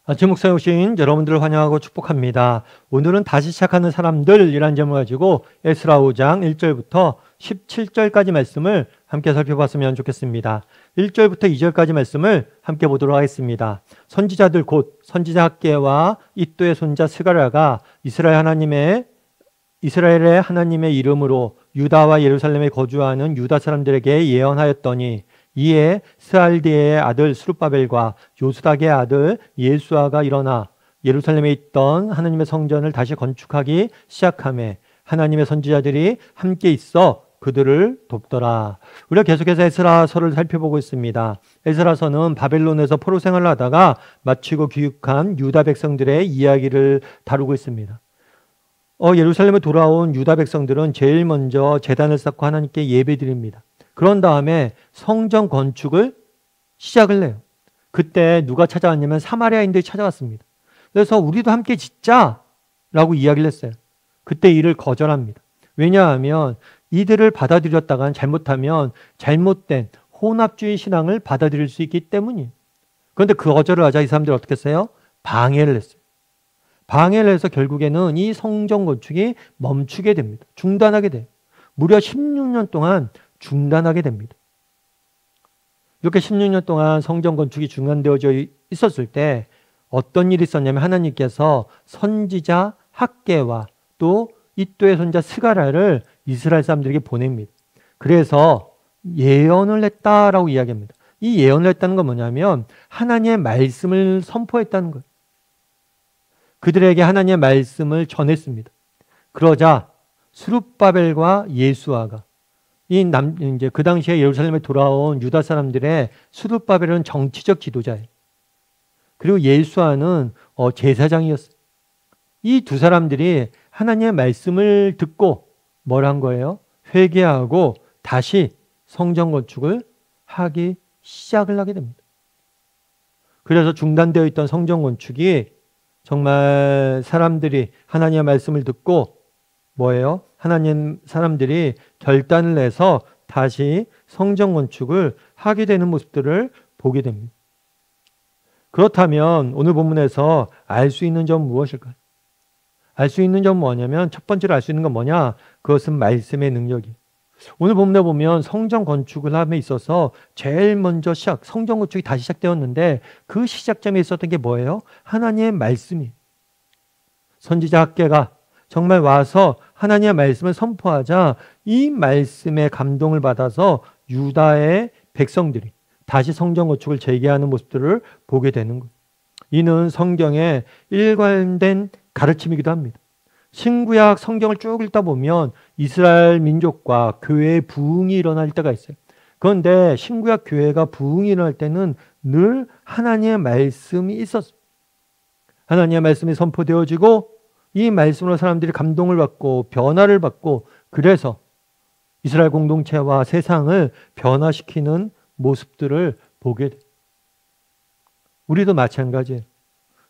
아침 목사에 오신 여러분들을 환영하고 축복합니다. 오늘은 다시 시작하는 사람들이라는 제목을 가지고 에스라 5장 1절부터 17절까지 말씀을 함께 살펴봤으면 좋겠습니다. 1절부터 2절까지 말씀을 함께 보도록 하겠습니다. 선지자들 곧 선지자 학개와 이또의 손자 스가랴가 이스라엘의 하나님의 이름으로 유다와 예루살렘에 거주하는 유다 사람들에게 예언하였더니 이에 스알디의 아들 스룹바벨과 요스닥의 아들 예수아가 일어나 예루살렘에 있던 하나님의 성전을 다시 건축하기 시작하며 하나님의 선지자들이 함께 있어 그들을 돕더라. 우리가 계속해서 에스라서를 살펴보고 있습니다. 에스라서는 바벨론에서 포로 생활을 하다가 마치고 귀국한 유다 백성들의 이야기를 다루고 있습니다. 예루살렘에 돌아온 유다 백성들은 제일 먼저 제단을 쌓고 하나님께 예배드립니다. 그런 다음에 성전 건축을 시작을 해요. 그때 누가 찾아왔냐면 사마리아인들이 찾아왔습니다. 그래서 우리도 함께 짓자라고 이야기를 했어요. 그때 이를 거절합니다. 왜냐하면 이들을 받아들였다간 잘못하면 잘못된 혼합주의 신앙을 받아들일 수 있기 때문이에요. 그런데 그 거절을 하자 이 사람들이 어떻게 했어요? 방해를 했어요. 방해를 해서 결국에는 이 성전 건축이 멈추게 됩니다. 중단하게 돼요. 무려 16년 동안 중단하게 됩니다. 이렇게 16년 동안 성전 건축이 중단되어져 있었을 때 어떤 일이 있었냐면 하나님께서 선지자 학개와 또 이또의 손자 스가랴를 이스라엘 사람들에게 보냅니다. 그래서 예언을 했다라고 이야기합니다. 이 예언을 했다는 건 뭐냐면 하나님의 말씀을 선포했다는 거예요. 그들에게 하나님의 말씀을 전했습니다. 그러자 스룹바벨과 예수아가 이제 그 당시에 예루살렘에 돌아온 유다 사람들의 스룹바벨은 정치적 지도자예요. 그리고 예수아는 제사장이었어요. 이 두 사람들이 하나님의 말씀을 듣고 뭘 한 거예요? 회개하고 다시 성전 건축을 하기 시작을 하게 됩니다. 그래서 중단되어 있던 성전 건축이 정말 사람들이 하나님의 말씀을 듣고 뭐예요? 하나님 사람들이 결단을 내서 다시 성전 건축을 하게 되는 모습들을 보게 됩니다. 그렇다면 오늘 본문에서 알 수 있는 점 무엇일까요? 알 수 있는 점 뭐냐면 첫 번째로 알 수 있는 건 뭐냐? 그것은 말씀의 능력이에요. 오늘 본문에 보면 성전 건축을 함에 있어서 제일 먼저 성전 건축이 다시 시작되었는데 그 시작점에 있었던 게 뭐예요? 하나님의 말씀이에요. 선지자 학개가 정말 와서 하나님의 말씀을 선포하자 이 말씀에 감동을 받아서 유다의 백성들이 다시 성전 건축을 재개하는 모습들을 보게 되는 거예요. 이는 성경의 일관된 가르침이기도 합니다. 신구약 성경을 쭉 읽다 보면 이스라엘 민족과 교회의 부흥이 일어날 때가 있어요. 그런데 신구약 교회가 부흥이 일어날 때는 늘 하나님의 말씀이 있었어요. 하나님의 말씀이 선포되어지고 이 말씀으로 사람들이 감동을 받고 변화를 받고 그래서 이스라엘 공동체와 세상을 변화시키는 모습들을 보게 돼요. 우리도 마찬가지예요.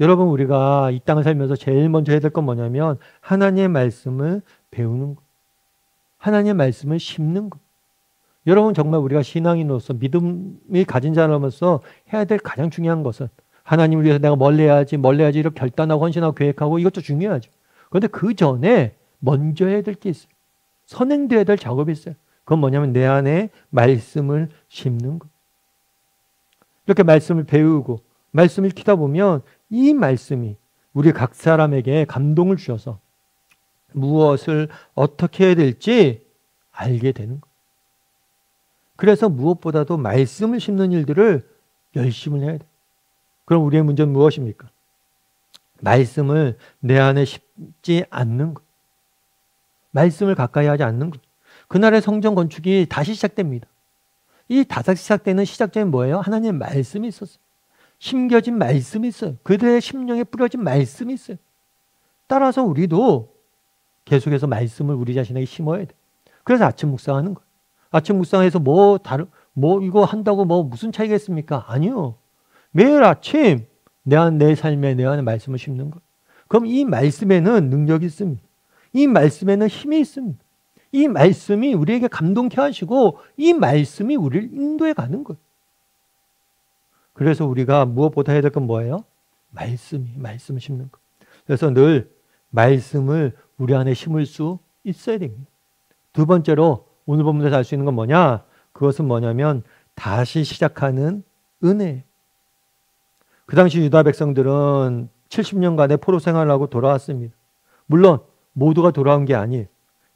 여러분 우리가 이 땅을 살면서 제일 먼저 해야 될 건 뭐냐면 하나님의 말씀을 배우는 것. 하나님의 말씀을 심는 것. 여러분 정말 우리가 신앙인으로서 믿음이 가진 자로서 해야 될 가장 중요한 것은 하나님을 위해서 내가 뭘 해야지 이렇게 결단하고 헌신하고 계획하고 이것도 중요하죠. 그런데 그 전에 먼저 해야 될 게 있어요. 선행되어야 될 작업이 있어요. 그건 뭐냐면 내 안에 말씀을 심는 것. 이렇게 말씀을 배우고 말씀을 읽다 보면 이 말씀이 우리 각 사람에게 감동을 주셔서 무엇을 어떻게 해야 될지 알게 되는 것. 그래서 무엇보다도 말씀을 심는 일들을 열심히 해야 돼요. 그럼 우리의 문제는 무엇입니까? 말씀을 내 안에 심지 않는 것. 말씀을 가까이 하지 않는 것. 그날의 성전 건축이 다시 시작됩니다. 이 다시 시작되는 시작점이 뭐예요? 하나님의 말씀이 있었어요. 심겨진 말씀이 있어요. 그들의 심령에 뿌려진 말씀이 있어요. 따라서 우리도 계속해서 말씀을 우리 자신에게 심어야 돼요. 그래서 아침 묵상하는 거예요. 아침 묵상해서 이거 한다고 무슨 차이가 있습니까? 아니요. 매일 아침 내 삶에 내 안에 말씀을 심는 것. 그럼 이 말씀에는 능력이 있습니다. 이 말씀에는 힘이 있습니다. 이 말씀이 우리에게 감동케 하시고 이 말씀이 우리를 인도해 가는 거예요. 그래서 우리가 무엇보다 해야 될 건 뭐예요? 말씀을 심는 것. 그래서 늘 말씀을 우리 안에 심을 수 있어야 됩니다. 두 번째로 오늘 본문에서 알 수 있는 건 뭐냐? 그것은 뭐냐면 다시 시작하는 은혜. 그 당시 유다 백성들은 70년간의 포로 생활을 하고 돌아왔습니다. 물론 모두가 돌아온 게 아니에요.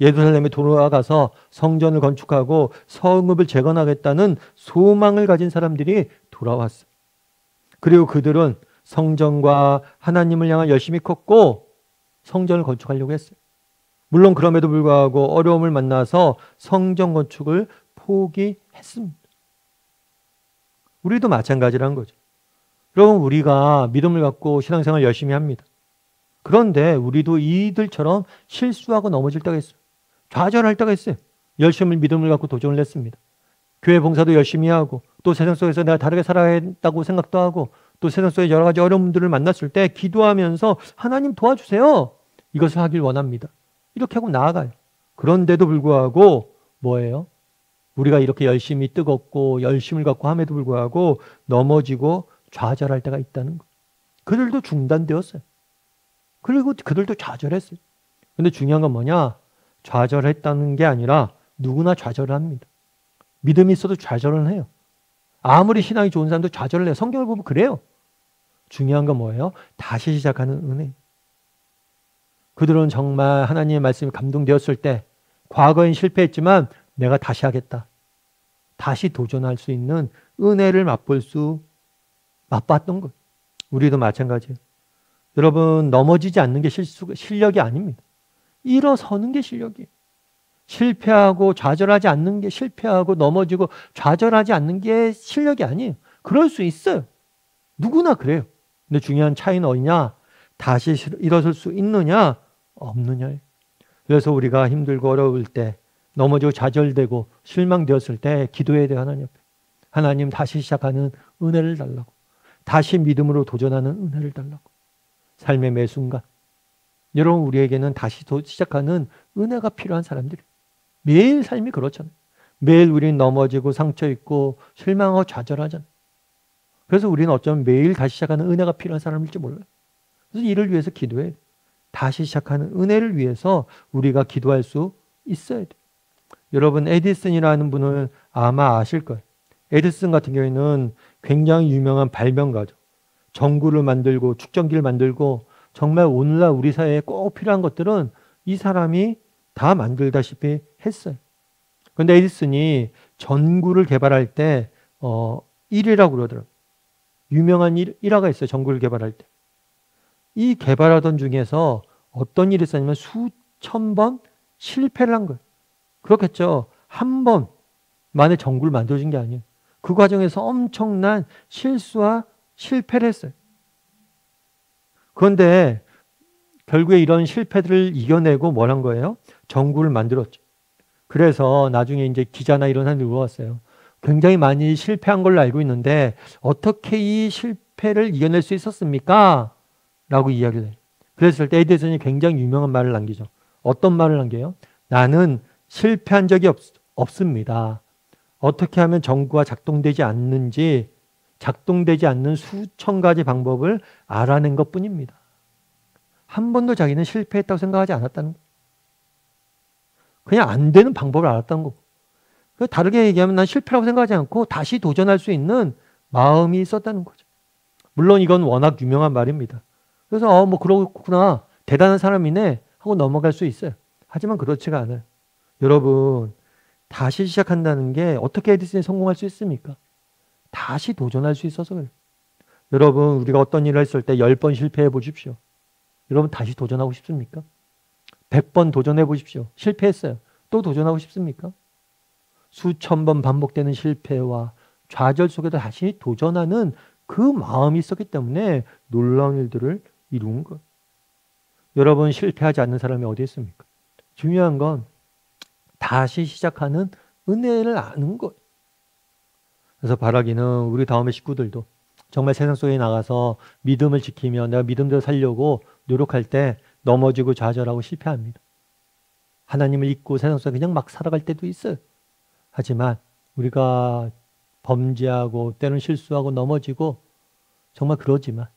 예루살렘에 돌아가서 성전을 건축하고 성읍을 재건하겠다는 소망을 가진 사람들이 돌아왔어요. 그리고 그들은 성전과 하나님을 향한 열심히 컸고 성전을 건축하려고 했어요. 물론 그럼에도 불구하고 어려움을 만나서 성전 건축을 포기했습니다. 우리도 마찬가지라는 거죠. 여러분, 우리가 믿음을 갖고 신앙생활 열심히 합니다. 그런데 우리도 이들처럼 실수하고 넘어질 때가 있어요. 좌절할 때가 있어요. 열심히 믿음을 갖고 도전을 했습니다. 교회 봉사도 열심히 하고 또 세상 속에서 내가 다르게 살아야 한다고 생각도 하고 또 세상 속에 여러 가지 어려움들을 만났을 때 기도하면서 하나님 도와주세요. 이것을 하길 원합니다. 이렇게 하고 나아가요. 그런데도 불구하고 뭐예요? 우리가 이렇게 열심히 뜨겁고 열심을 갖고 함에도 불구하고 넘어지고 좌절할 때가 있다는 거예요. 그들도 중단되었어요. 그리고 그들도 좌절했어요. 근데 중요한 건 뭐냐? 좌절했다는 게 아니라 누구나 좌절을 합니다. 믿음이 있어도 좌절은 해요. 아무리 신앙이 좋은 사람도 좌절을 해요. 성경을 보면 그래요. 중요한 건 뭐예요? 다시 시작하는 은혜. 그들은 정말 하나님의 말씀에 감동되었을 때 과거엔 실패했지만 내가 다시 하겠다. 다시 도전할 수 있는 은혜를 맛봤던 것. 우리도 마찬가지예요. 여러분, 넘어지지 않는 게 실력이 아닙니다. 일어서는 게 실력이에요. 실패하고 좌절하지 않는 게, 실패하고 넘어지고 좌절하지 않는 게 실력이 아니에요. 그럴 수 있어요. 누구나 그래요. 근데 중요한 차이는 어디냐? 다시 일어설 수 있느냐 없느냐예요. 그래서 우리가 힘들고 어려울 때, 넘어지고 좌절되고 실망되었을 때 기도해야 돼요. 하나님 앞에. 하나님, 다시 시작하는 은혜를 달라고. 다시 믿음으로 도전하는 은혜를 달라고. 삶의 매 순간. 여러분, 우리에게는 다시 시작하는 은혜가 필요한 사람들이에요. 매일 삶이 그렇잖아요. 매일 우리는 넘어지고 상처 있고 실망하고 좌절하잖아요. 그래서 우리는 어쩌면 매일 다시 시작하는 은혜가 필요한 사람일지 몰라요. 그래서 이를 위해서 기도해요. 다시 시작하는 은혜를 위해서 우리가 기도할 수 있어야 돼요. 여러분, 에디슨이라는 분을 아마 아실 거예요. 에디슨 같은 경우에는 굉장히 유명한 발명가죠. 전구를 만들고 축전기를 만들고 정말 오늘날 우리 사회에 꼭 필요한 것들은 이 사람이 다 만들다시피 했어요. 그런데 에디슨이 전구를 개발할 때 1위라고 그러더라고요. 유명한 일화가 있어요. 전구를 개발할 때. 이 개발하던 중에서 어떤 일이 있었냐면 수천 번 실패를 한 거예요. 그렇겠죠. 한 번 만에 전구를 만들어진 게 아니에요. 그 과정에서 엄청난 실수와 실패를 했어요. 그런데 결국에 이런 실패들을 이겨내고 뭘 한 거예요? 전구를 만들었죠. 그래서 나중에 이제 기자나 이런 사람들이 물어봤어요. 굉장히 많이 실패한 걸로 알고 있는데 어떻게 이 실패를 이겨낼 수 있었습니까? 라고 이야기를 해요. 그랬을 때 에디슨이 굉장히 유명한 말을 남기죠. 어떤 말을 남겨요? 나는 실패한 적이 없습니다. 어떻게 하면 전구가 작동되지 않는지, 작동되지 않는 수천 가지 방법을 알아낸 것뿐입니다. 한 번도 자기는 실패했다고 생각하지 않았다는 거예요. 그냥 안 되는 방법을 알았다는 거고. 다르게 얘기하면 난 실패라고 생각하지 않고 다시 도전할 수 있는 마음이 있었다는 거죠. 물론 이건 워낙 유명한 말입니다. 그래서 뭐 그렇구나, 대단한 사람이네 하고 넘어갈 수 있어요. 하지만 그렇지가 않아요. 여러분, 다시 시작한다는 게 어떻게 에디슨이 성공할 수 있습니까? 다시 도전할 수 있어서 그래요. 여러분, 우리가 어떤 일을 했을 때 10번 실패해 보십시오. 여러분, 다시 도전하고 싶습니까? 100번 도전해 보십시오. 실패했어요. 또 도전하고 싶습니까? 수천 번 반복되는 실패와 좌절 속에도 다시 도전하는 그 마음이 있었기 때문에 놀라운 일들을 이룬 것. 여러분, 실패하지 않는 사람이 어디 있습니까? 중요한 건 다시 시작하는 은혜를 아는 것. 그래서 바라기는 우리 다음의 식구들도 정말 세상 속에 나가서 믿음을 지키며 내가 믿음대로 살려고 노력할 때 넘어지고 좌절하고 실패합니다. 하나님을 잊고 세상 속에 그냥 막 살아갈 때도 있어요. 하지만 우리가 범죄하고 때로는 실수하고 넘어지고 정말 그러지만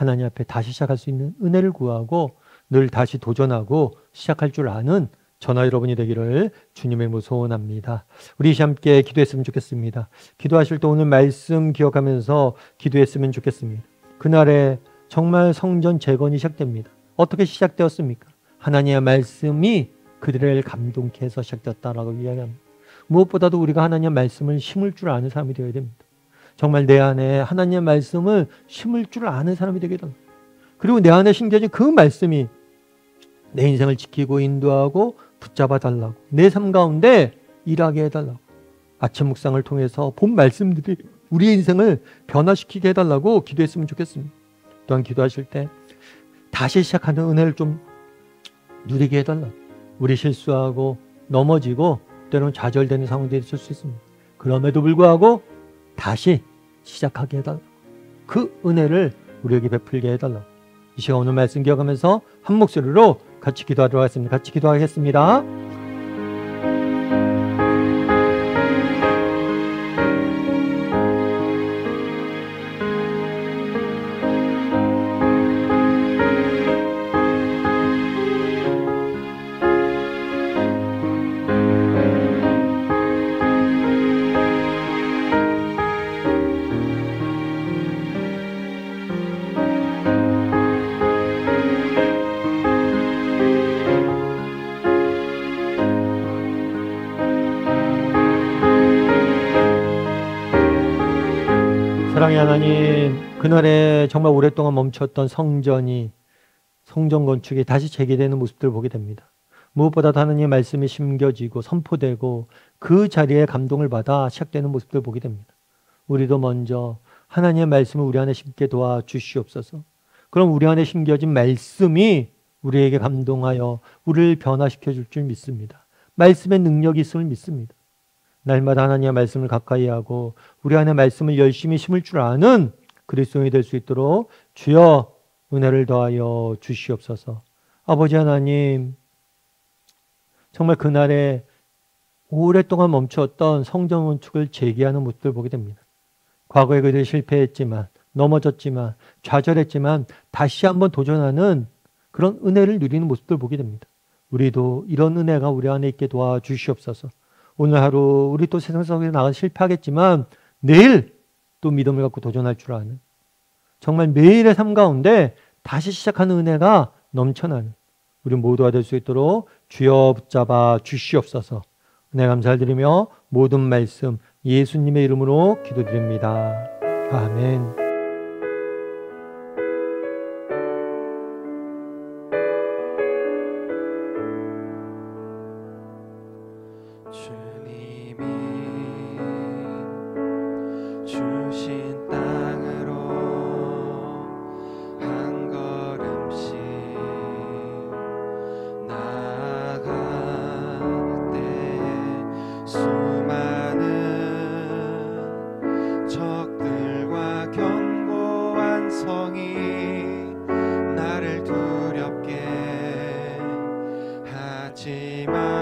하나님 앞에 다시 시작할 수 있는 은혜를 구하고 늘 다시 도전하고 시작할 줄 아는 저나 여러분이 되기를 주님의 이름으로 소원합니다. 우리 함께 기도했으면 좋겠습니다. 기도하실 때 오늘 말씀 기억하면서 기도했으면 좋겠습니다. 그날에 정말 성전 재건이 시작됩니다. 어떻게 시작되었습니까? 하나님의 말씀이 그들을 감동케 해서 시작되었다라고 이야기합니다. 무엇보다도 우리가 하나님의 말씀을 심을 줄 아는 사람이 되어야 됩니다. 정말 내 안에 하나님의 말씀을 심을 줄 아는 사람이 되게 됩니다. 그리고 내 안에 심겨진 그 말씀이 내 인생을 지키고 인도하고 붙잡아 달라고, 내 삶 가운데 일하게 해달라고, 아침 묵상을 통해서 본 말씀들이 우리의 인생을 변화시키게 해달라고 기도했으면 좋겠습니다. 또한 기도하실 때 다시 시작하는 은혜를 좀 누리게 해달라고. 우리 실수하고 넘어지고 때로는 좌절되는 상황들이 있을 수 있습니다. 그럼에도 불구하고 다시 시작하게 해달라고. 그 은혜를 우리에게 베풀게 해달라고. 이 시간 오늘 말씀 기억하면서 한 목소리로 같이 기도하도록 하겠습니다. 같이 기도하겠습니다. 사랑의 하나님, 그날에 정말 오랫동안 멈췄던 성전 건축이 다시 재개되는 모습들을 보게 됩니다. 무엇보다도 하나님의 말씀이 심겨지고 선포되고 그 자리에 감동을 받아 시작되는 모습들을 보게 됩니다. 우리도 먼저 하나님의 말씀을 우리 안에 심게 도와주시옵소서. 그럼 우리 안에 심겨진 말씀이 우리에게 감동하여 우리를 변화시켜 줄 줄 믿습니다. 말씀의 능력이 있음을 믿습니다. 날마다 하나님의 말씀을 가까이 하고 우리 안에 말씀을 열심히 심을 줄 아는 그리스도인이 될 수 있도록 주여 은혜를 더하여 주시옵소서. 아버지 하나님, 정말 그날에 오랫동안 멈추었던 성전 건축을 재개하는 모습을 보게 됩니다. 과거에 그들이 실패했지만, 넘어졌지만, 좌절했지만 다시 한번 도전하는 그런 은혜를 누리는 모습들을 보게 됩니다. 우리도 이런 은혜가 우리 안에 있게 도와주시옵소서. 오늘 하루 우리 또 세상 속에 나가 실패하겠지만 내일 또 믿음을 갖고 도전할 줄 아는, 정말 매일의 삶 가운데 다시 시작하는 은혜가 넘쳐나는 우리 모두가 될 수 있도록 주여 붙잡아 주시옵소서. 은혜 감사를 드리며 모든 말씀 예수님의 이름으로 기도드립니다. 아멘. 주신 땅으로 한 걸음씩 나아갈 때에 수많은 적들과 견고한 성이 나를 두렵게 하지만